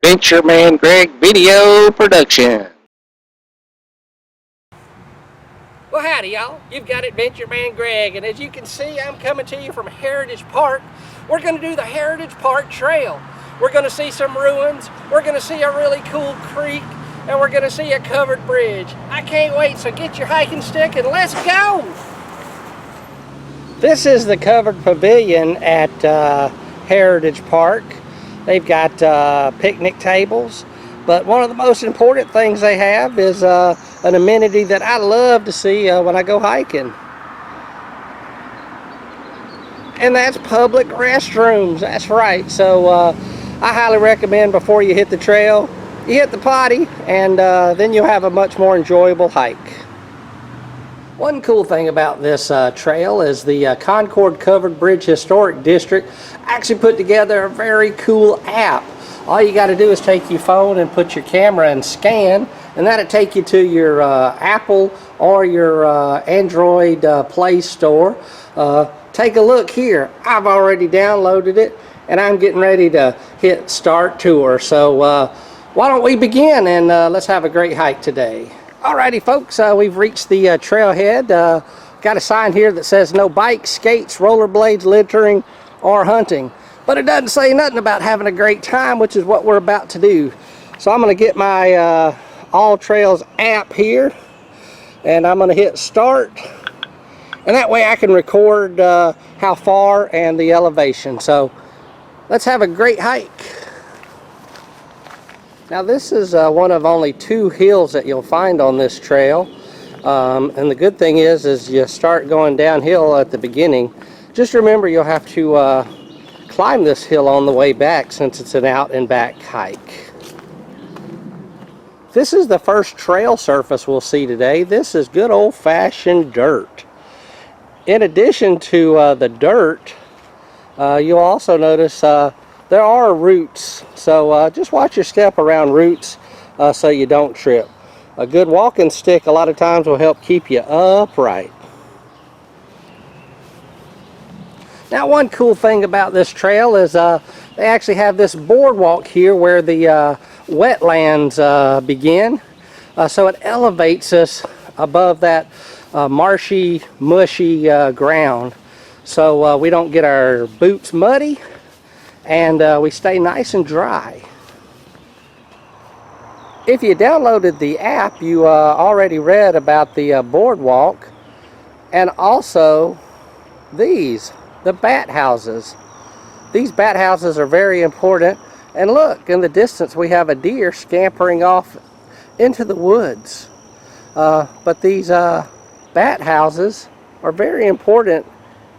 Adventure Man Greg video production. Well, howdy y'all, you've got Adventure Man Greg, and as you can see, I'm coming to you from Heritage Park. We're going to do the Heritage Park Trail. We're going to see some ruins, we're going to see a really cool creek, and we're going to see a covered bridge. I can't wait, so get your hiking stick and let's go! This is the covered pavilion at Heritage Park. They've got picnic tables, but one of the most important things they have is an amenity that I love to see when I go hiking. And that's public restrooms, that's right. So I highly recommend before you hit the trail, you hit the potty, and then you'll have a much more enjoyable hike. One cool thing about this trail is the Concord Covered Bridge Historic District actually put together a very cool app. All you got to do is take your phone and put your camera and scan, and that'll take you to your Apple or your Android Play Store. Take a look here. I've already downloaded it, and I'm getting ready to hit start tour. So why don't we begin, and let's have a great hike today. Alrighty folks, we've reached the trailhead. Got a sign here that says no bikes, skates, rollerblades, littering, or hunting. But it doesn't say nothing about having a great time, which is what we're about to do. So I'm going to get my All Trails app here, and I'm going to hit start. And that way I can record how far and the elevation. So let's have a great hike. Now this is one of only 2 hills that you'll find on this trail, and the good thing is you start going downhill at the beginning. Just remember you'll have to climb this hill on the way back since it's an out and back hike. This is the first trail surface we'll see today. This is good old-fashioned dirt. In addition to the dirt, you'll also notice there are roots, so just watch your step around roots so you don't trip. A good walking stick a lot of times will help keep you upright. Now one cool thing about this trail is they actually have this boardwalk here where the wetlands begin. So it elevates us above that marshy, mushy ground. So we don't get our boots muddy, and we stay nice and dry. If you downloaded the app, you already read about the boardwalk, and also the bat houses. These bat houses are very important, and look, in the distance we have a deer scampering off into the woods. But these bat houses are very important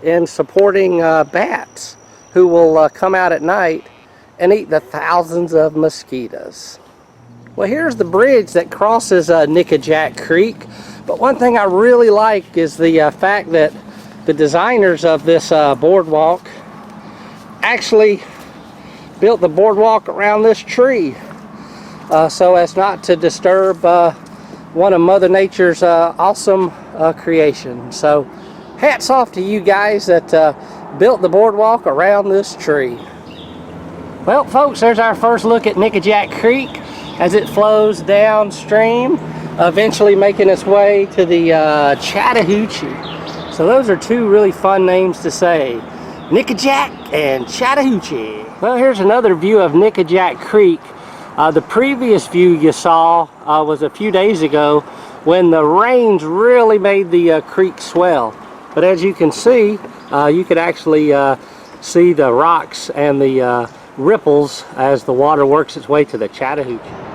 in supporting bats who will come out at night and eat the thousands of mosquitoes. Well, here's the bridge that crosses Nickajack Creek, but one thing I really like is the fact that the designers of this boardwalk actually built the boardwalk around this tree so as not to disturb one of Mother Nature's awesome creations. So hats off to you guys that built the boardwalk around this tree. Well folks, there's our first look at Nickajack Creek as it flows downstream, eventually making its way to the Chattahoochee. So those are 2 really fun names to say, Nickajack and Chattahoochee. Well, here's another view of Nickajack Creek. The previous view you saw was a few days ago when the rains really made the creek swell. But as you can see, you could actually see the rocks and the ripples as the water works its way to the Chattahoochee.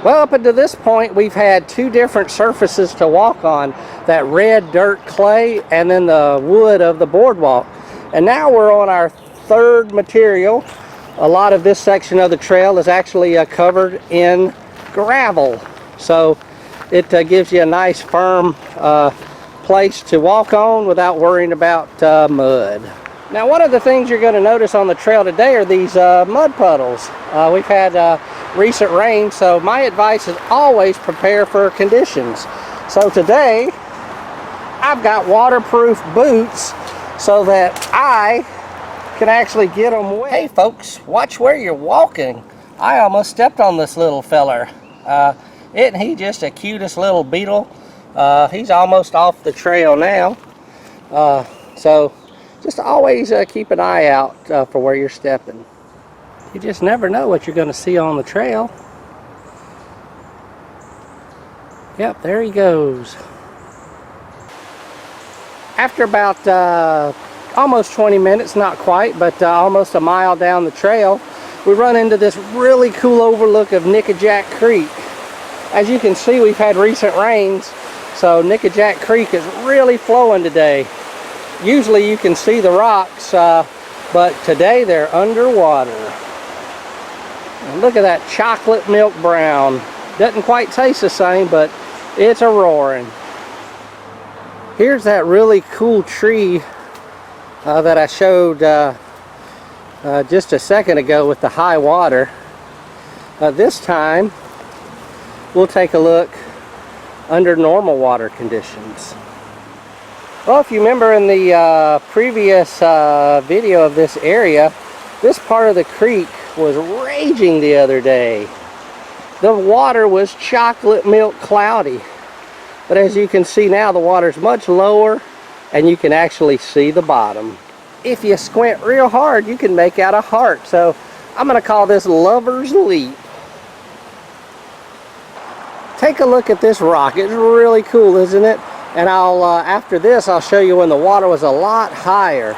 Well, up until this point, we've had 2 different surfaces to walk on, that red dirt clay and then the wood of the boardwalk. And now we're on our 3rd material. A lot of this section of the trail is actually covered in gravel. So it gives you a nice firm place to walk on without worrying about mud. Now one of the things you're going to notice on the trail today are these mud puddles. We've had recent rain, so my advice is always prepare for conditions. So today I've got waterproof boots so that I can actually get them wet. Hey folks, watch where you're walking. I almost stepped on this little feller. Isn't he just the cutest little beetle? He's almost off the trail now. So just always keep an eye out for where you're stepping. You just never know what you're going to see on the trail. Yep, there he goes. After about almost 20 minutes, not quite, but almost a mile down the trail, we run into this really cool overlook of Nickajack Creek. As you can see, we've had recent rains, so Nickajack Creek is really flowing today. Usually you can see the rocks, but today they're underwater. And look at that chocolate milk brown. Doesn't quite taste the same, but it's a roaring. Here's that really cool tree that I showed just a second ago with the high water. This time we'll take a look under normal water conditions. Well, if you remember in the previous video of this area, this part of the creek was raging the other day. The water was chocolate milk cloudy, but as you can see now, the water's much lower and you can actually see the bottom. If you squint real hard, you can make out a heart, so I'm going to call this Lover's Leap. Take a look at this rock. It's really cool, isn't it? And after this, I'll show you when the water was a lot higher,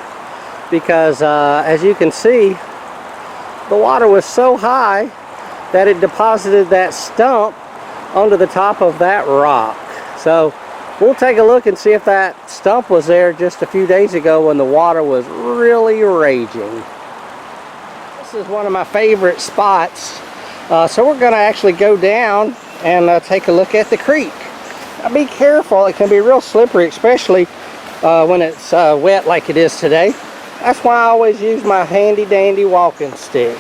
because as you can see, the water was so high that it deposited that stump onto the top of that rock. So we'll take a look and see if that stump was there just a few days ago when the water was really raging. This is one of my favorite spots. So we're going to actually go down and take a look at the creek. Now be careful, it can be real slippery, especially when it's wet like it is today. That's why I always use my handy dandy walking stick.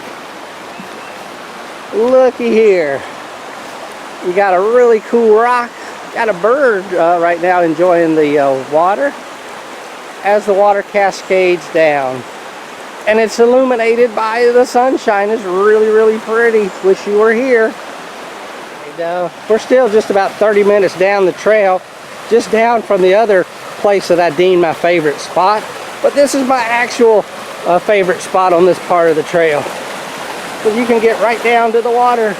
Looky here. You got a really cool rock. Got a bird right now enjoying the water as the water cascades down. And it's illuminated by the sunshine. It's really, really pretty. Wish you were here. And, we're still just about 30 minutes down the trail, just down from the other place that I deem my favorite spot. But this is my actual favorite spot on this part of the trail. So you can get right down to the water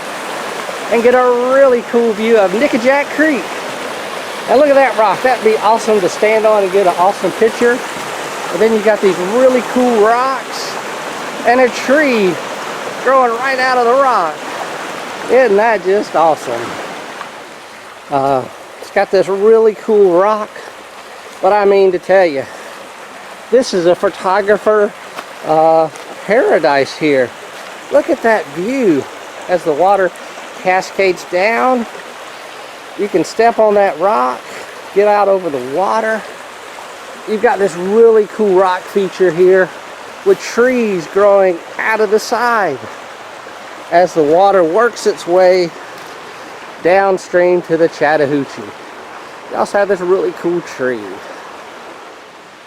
and get a really cool view of Nickajack Creek. And look at that rock. That'd be awesome to stand on and get an awesome picture. And then you got these really cool rocks and a tree growing right out of the rock. Isn't that just awesome? It's got this really cool rock. But I mean to tell you, this is a photographer paradise here. Look at that view as the water cascades down. You can step on that rock, get out over the water. You've got this really cool rock feature here with trees growing out of the side as the water works its way downstream to the Chattahoochee. You also have this really cool tree.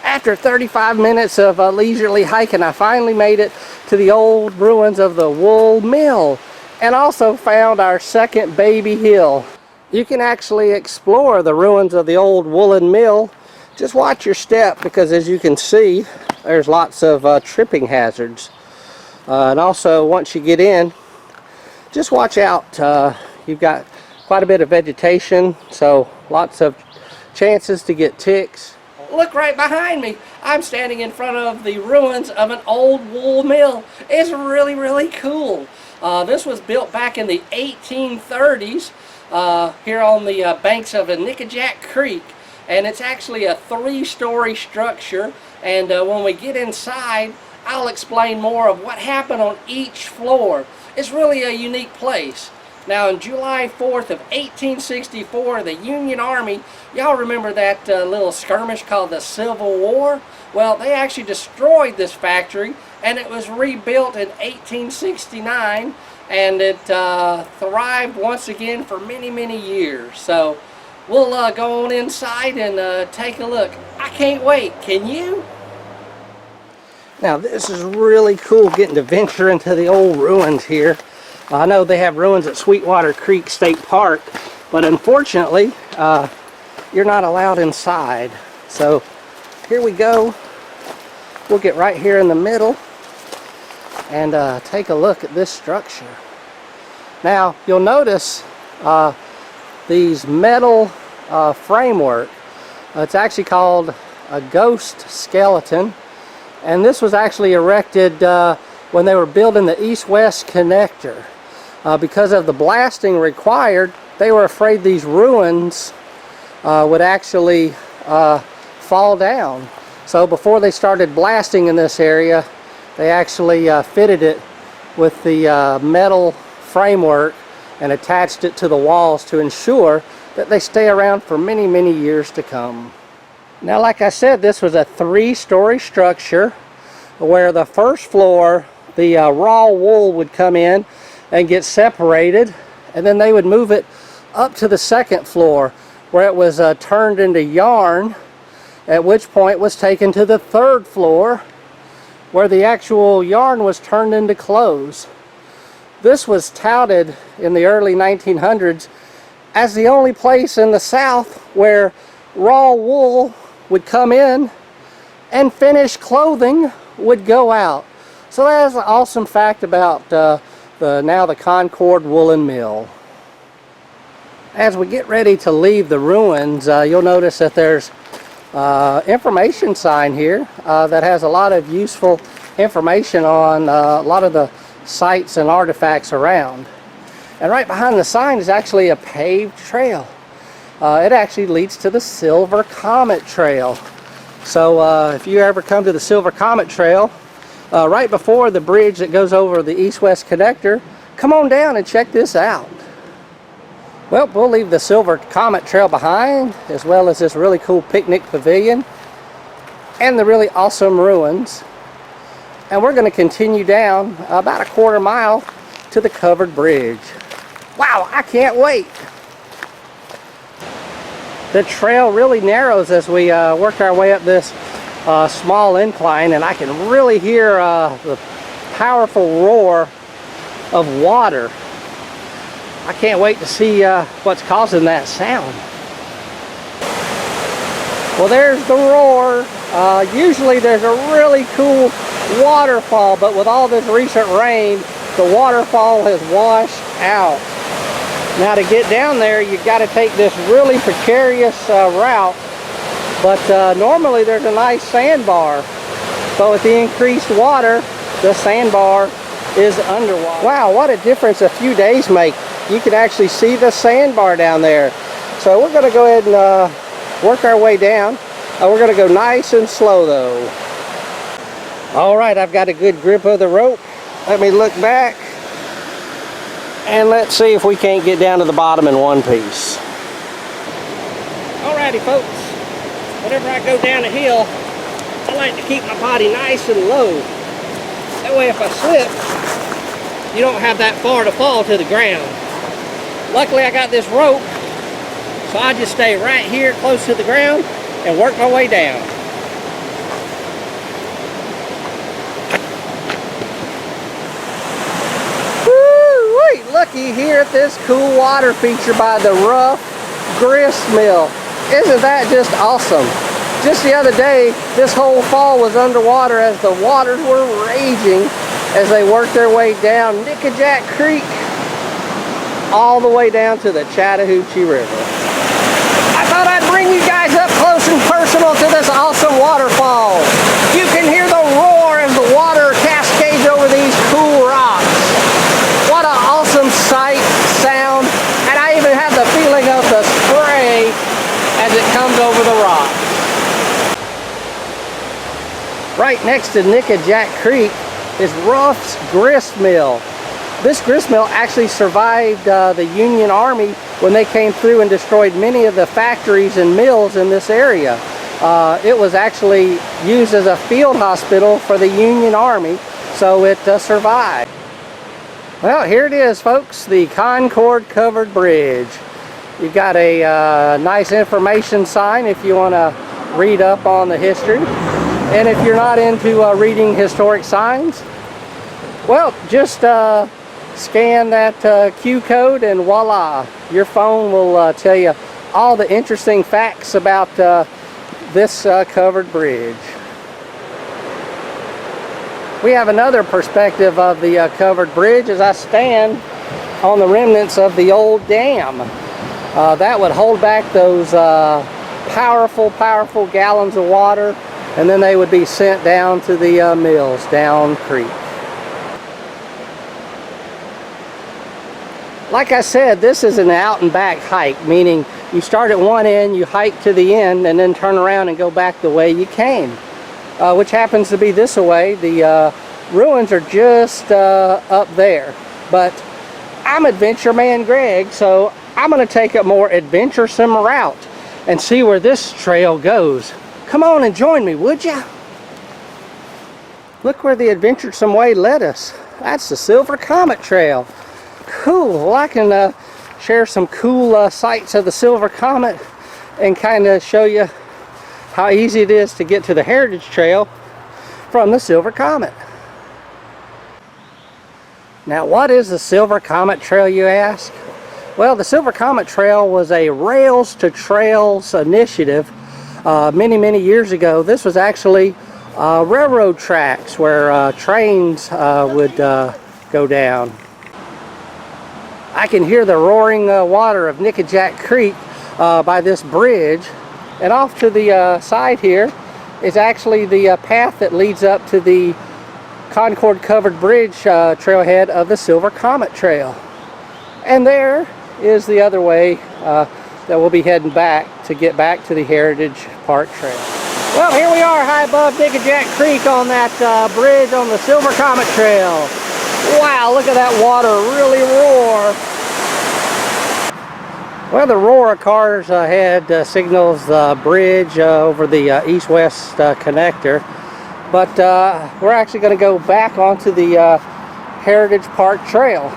After 35 minutes of leisurely hiking, I finally made it to the old ruins of the wool mill and also found our second baby hill. You can actually explore the ruins of the old woolen mill. Just watch your step, because as you can see, there's lots of tripping hazards. And also, once you get in, just watch out. You've got quite a bit of vegetation, so lots of chances to get ticks. Look right behind me. I'm standing in front of the ruins of an old wool mill. It's really, really cool. This was built back in the 1830s here on the banks of a Nickajack Creek. And it's actually a 3-story structure. And when we get inside, I'll explain more of what happened on each floor. It's really a unique place. Now, on July 4th of 1864, the Union Army, y'all remember that little skirmish called the Civil War? Well, they actually destroyed this factory, and it was rebuilt in 1869, and it thrived once again for many, many years. So we'll go on inside and take a look. I can't wait. Can you? Now, this is really cool, getting to venture into the old ruins here. I know they have ruins at Sweetwater Creek State Park, but unfortunately, you're not allowed inside. So here we go. We'll get right here in the middle and take a look at this structure. Now, you'll notice these metal framework. It's actually called a ghost skeleton, and this was actually erected when they were building the east-west connector. Because of the blasting required, they were afraid these ruins would actually fall down. So before they started blasting in this area, they actually fitted it with the metal framework and attached it to the walls to ensure that they stay around for many, many years to come. Now, like I said, this was a 3-story structure where the first floor, the raw wool would come in and get separated, and then they would move it up to the second floor where it was turned into yarn, at which point it was taken to the third floor where the actual yarn was turned into clothes. This was touted in the early 1900s as the only place in the South where raw wool would come in and finished clothing would go out. So that's an awesome fact about now the Concord Woolen Mill. As we get ready to leave the ruins, you'll notice that there's information sign here that has a lot of useful information on a lot of the sites and artifacts around. And right behind the sign is actually a paved trail. It actually leads to the Silver Comet Trail. So if you ever come to the Silver Comet Trail, right before the bridge that goes over the east-west connector, come on down and check this out. Well, we'll leave the Silver Comet Trail behind, as well as this really cool picnic pavilion and the really awesome ruins. And we're going to continue down about a quarter mile to the covered bridge. Wow, I can't wait! The trail really narrows as we work our way up this small incline, and I can really hear the powerful roar of water. I can't wait to see what's causing that sound. Well, there's the roar. Usually there's a really cool waterfall, but with all this recent rain, the waterfall has washed out. Now, to get down there, you've got to take this really precarious route, but normally there's a nice sandbar. But with the increased water, the sandbar is underwater. Wow, what a difference a few days make. You can actually see the sandbar down there. So we're going to go ahead and work our way down. We're going to go nice and slow though. All right, I've got a good grip of the rope. Let me look back. And let's see if we can't get down to the bottom in one piece. Alrighty folks, whenever I go down a hill, I like to keep my body nice and low. That way if I slip, you don't have that far to fall to the ground. Luckily I got this rope, so I just stay right here close to the ground and work my way down. Looky here at this cool water feature by the rough grist mill. Isn't that just awesome? Just the other day, this whole fall was underwater as the waters were raging as they worked their way down Nickajack Creek all the way down to the Chattahoochee River. I thought I'd bring you guys up close and personal to this awesome waterfall. You can hear the roar as the water cascades over these cool rocks. What an awesome sight, sound, and I even have the feeling of the spray as it comes over the rock. Right next to Nickajack Creek is Ruff's Grist Mill. This grist mill actually survived the Union Army when they came through and destroyed many of the factories and mills in this area. It was actually used as a field hospital for the Union Army, so it survived. Well, here it is, folks, the Concord Covered Bridge. You've got a nice information sign if you want to read up on the history. And if you're not into reading historic signs, well, just Scan that Q code and voila, your phone will tell you all the interesting facts about this covered bridge. We have another perspective of the covered bridge as I stand on the remnants of the old dam. That would hold back those powerful gallons of water, and then they would be sent down to the mills down creek. Like I said, this is an out and back hike, meaning you start at one end, you hike to the end, and then turn around and go back the way you came, which happens to be this way. The ruins are just up there, but I'm Adventure Man Greg, so I'm going to take a more adventuresome route and see where this trail goes. Come on and join me, would ya? Look where the adventuresome way led us. That's the Silver Comet Trail. Cool. Well, I can share some cool sights of the Silver Comet and kind of show you how easy it is to get to the Heritage Trail from the Silver Comet. Now, what is the Silver Comet Trail, you ask? Well, the Silver Comet Trail was a Rails to Trails initiative many years ago. This was actually railroad tracks where trains would go down. I can hear the roaring water of Nickajack Creek by this bridge, and off to the side here is actually the path that leads up to the Concord Covered Bridge trailhead of the Silver Comet Trail. And there is the other way that we'll be heading back to get back to the Heritage Park Trail. Well, here we are high above Nickajack Creek on that bridge on the Silver Comet Trail. Wow, look at that water really roar. Well, the roar of cars ahead signals the bridge over the east-west connector, but we're actually going to go back onto the Heritage Park Trail.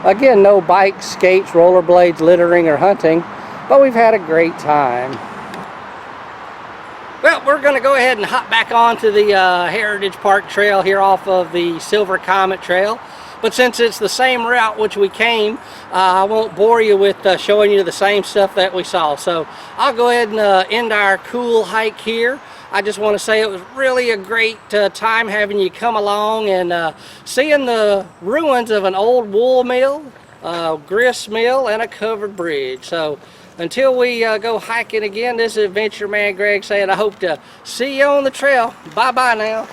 Again, no bikes, skates, rollerblades, littering, or hunting, but we've had a great time. Well, we're going to go ahead and hop back onto the Heritage Park Trail here off of the Silver Comet Trail. But since it's the same route which we came, I won't bore you with showing you the same stuff that we saw. So I'll go ahead and end our cool hike here. I just want to say it was really a great time having you come along and seeing the ruins of an old wool mill, grist mill, and a covered bridge. So until we go hiking again, this is Adventure Man Greg saying I hope to see you on the trail. Bye-bye now.